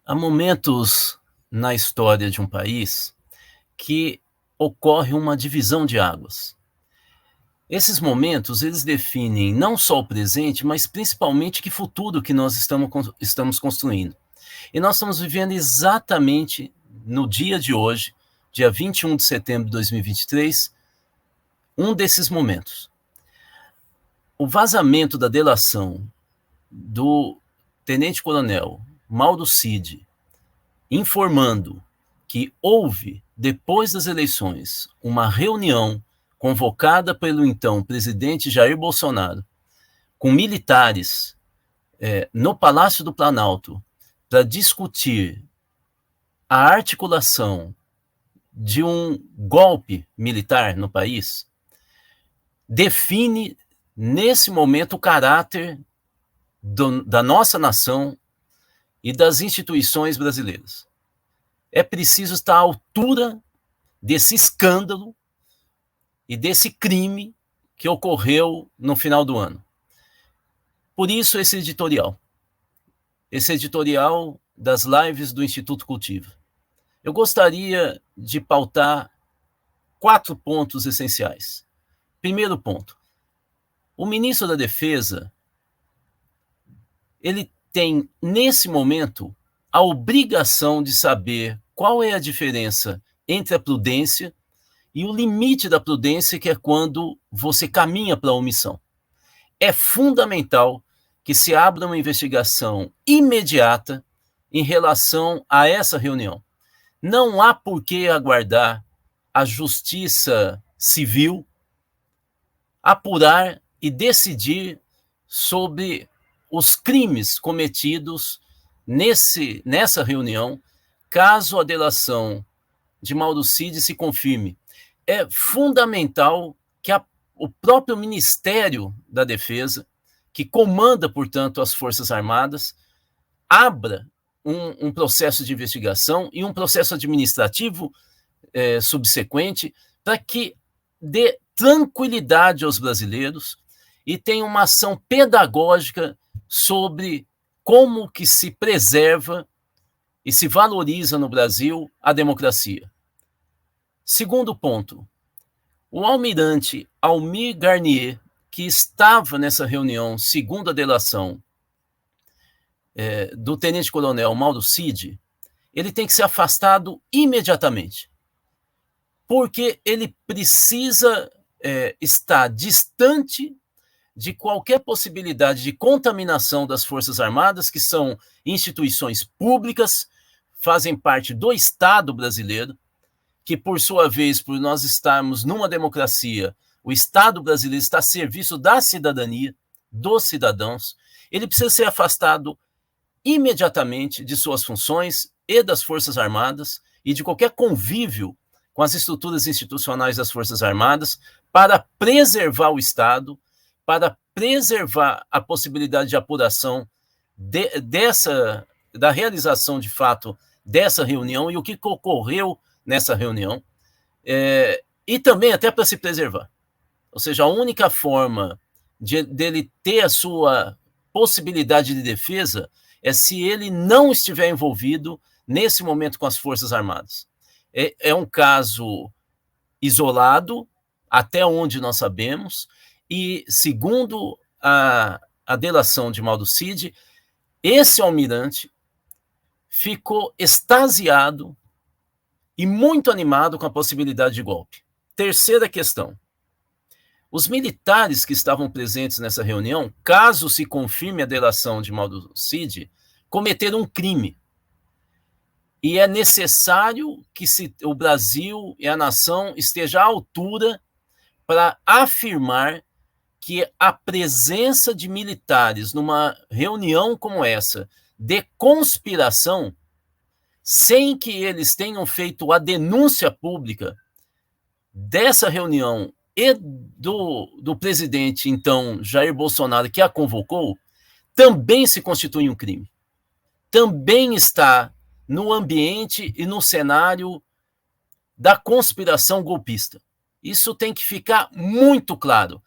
Há momentos na história de um país que ocorre uma divisão de águas. Esses momentos, eles definem não só o presente, mas principalmente que futuro que nós estamos construindo. E nós estamos vivendo exatamente no dia de hoje, dia 21 de setembro de 2023, um desses momentos. O vazamento da delação do tenente-coronel Mauro Cid, informando que houve, depois das eleições, uma reunião convocada pelo então presidente Jair Bolsonaro, com militares no Palácio do Planalto, para discutir a articulação de um golpe militar no país, define, nesse momento, o caráter da nossa nação e das instituições brasileiras. É preciso estar à altura desse escândalo e desse crime que ocorreu no final do ano. Por isso, esse editorial das lives do Instituto Cultiva. Eu gostaria de pautar 4 pontos essenciais. Primeiro ponto: o ministro da Defesa, ele tem, nesse momento, a obrigação de saber qual é a diferença entre a prudência e o limite da prudência, que é quando você caminha para a omissão. É fundamental que se abra uma investigação imediata em relação a essa reunião. Não há por que aguardar a justiça civil apurar e decidir sobre os crimes cometidos nessa reunião, caso a delação de Mauro Cid se confirme. É fundamental que o próprio Ministério da Defesa, que comanda, portanto, as Forças Armadas, abra um processo de investigação e um processo administrativo subsequente, para que dê tranquilidade aos brasileiros e tenha uma ação pedagógica sobre como que se preserva e se valoriza no Brasil a democracia. Segundo ponto: o almirante Almir Garnier, que estava nessa reunião, segundo a delação do tenente-coronel Mauro Cid, ele tem que ser afastado imediatamente, porque ele precisa estar distante de qualquer possibilidade de contaminação das Forças Armadas, que são instituições públicas, fazem parte do Estado brasileiro, que, por sua vez, por nós estarmos numa democracia, o Estado brasileiro está a serviço da cidadania, dos cidadãos. Ele precisa ser afastado imediatamente de suas funções e das Forças Armadas e de qualquer convívio com as estruturas institucionais das Forças Armadas, para preservar o Estado, para preservar a possibilidade de apuração da realização de fato dessa reunião e o que ocorreu nessa reunião, e também até para se preservar. Ou seja, a única forma dele ter a sua possibilidade de defesa é se ele não estiver envolvido nesse momento com as Forças Armadas. É um caso isolado, até onde nós sabemos, e segundo a delação de Mauro Cid, esse almirante ficou extasiado e muito animado com a possibilidade de golpe. Terceira questão: os militares que estavam presentes nessa reunião, caso se confirme a delação de Mauro Cid, cometeram um crime. E é necessário que o Brasil e a nação estejam à altura para afirmar que a presença de militares numa reunião como essa, de conspiração, sem que eles tenham feito a denúncia pública dessa reunião e do presidente, então, Jair Bolsonaro, que a convocou, também se constitui um crime. Também está no ambiente e no cenário da conspiração golpista. Isso tem que ficar muito claro.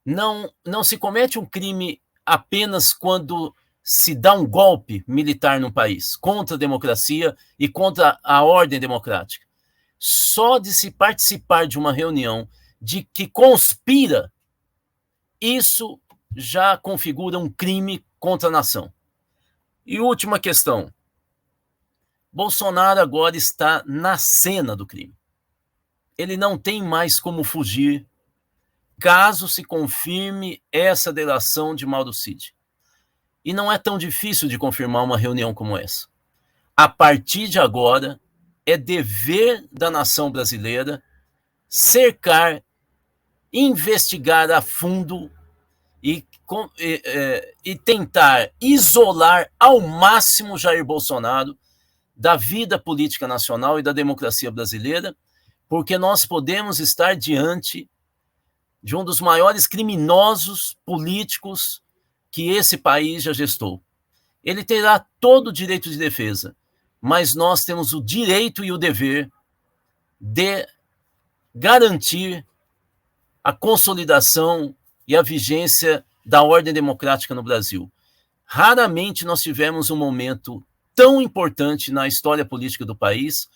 Não se comete um crime apenas quando se dá um golpe militar no país, contra a democracia e contra a ordem democrática. Só de se participar de uma reunião de que conspira, isso já configura um crime contra a nação. E última questão. Bolsonaro agora está na cena do crime. Ele não tem mais como fugir, caso se confirme essa delação de Mauro Cid. E não é tão difícil de confirmar uma reunião como essa. A partir de agora, é dever da nação brasileira cercar, investigar a fundo e tentar isolar ao máximo Jair Bolsonaro da vida política nacional e da democracia brasileira, porque nós podemos estar diante de um dos maiores criminosos políticos que esse país já gestou. Ele terá todo o direito de defesa, mas nós temos o direito e o dever de garantir a consolidação e a vigência da ordem democrática no Brasil. Raramente nós tivemos um momento tão importante na história política do país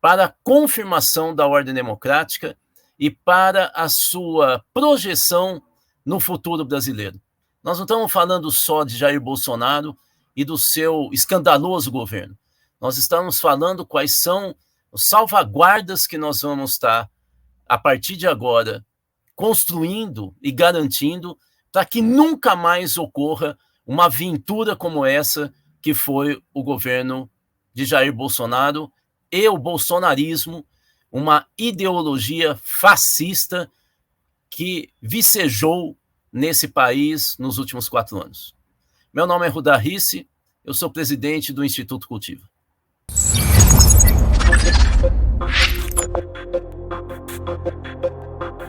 para a confirmação da ordem democrática e para a sua projeção no futuro brasileiro. Nós não estamos falando só de Jair Bolsonaro e do seu escandaloso governo. Nós estamos falando quais são as salvaguardas que nós vamos estar, a partir de agora, construindo e garantindo para que nunca mais ocorra uma aventura como essa que foi o governo de Jair Bolsonaro e o bolsonarismo, uma ideologia fascista que vicejou nesse país nos últimos 4 anos. Meu nome é Rudá Risse, eu sou presidente do Instituto Cultiva.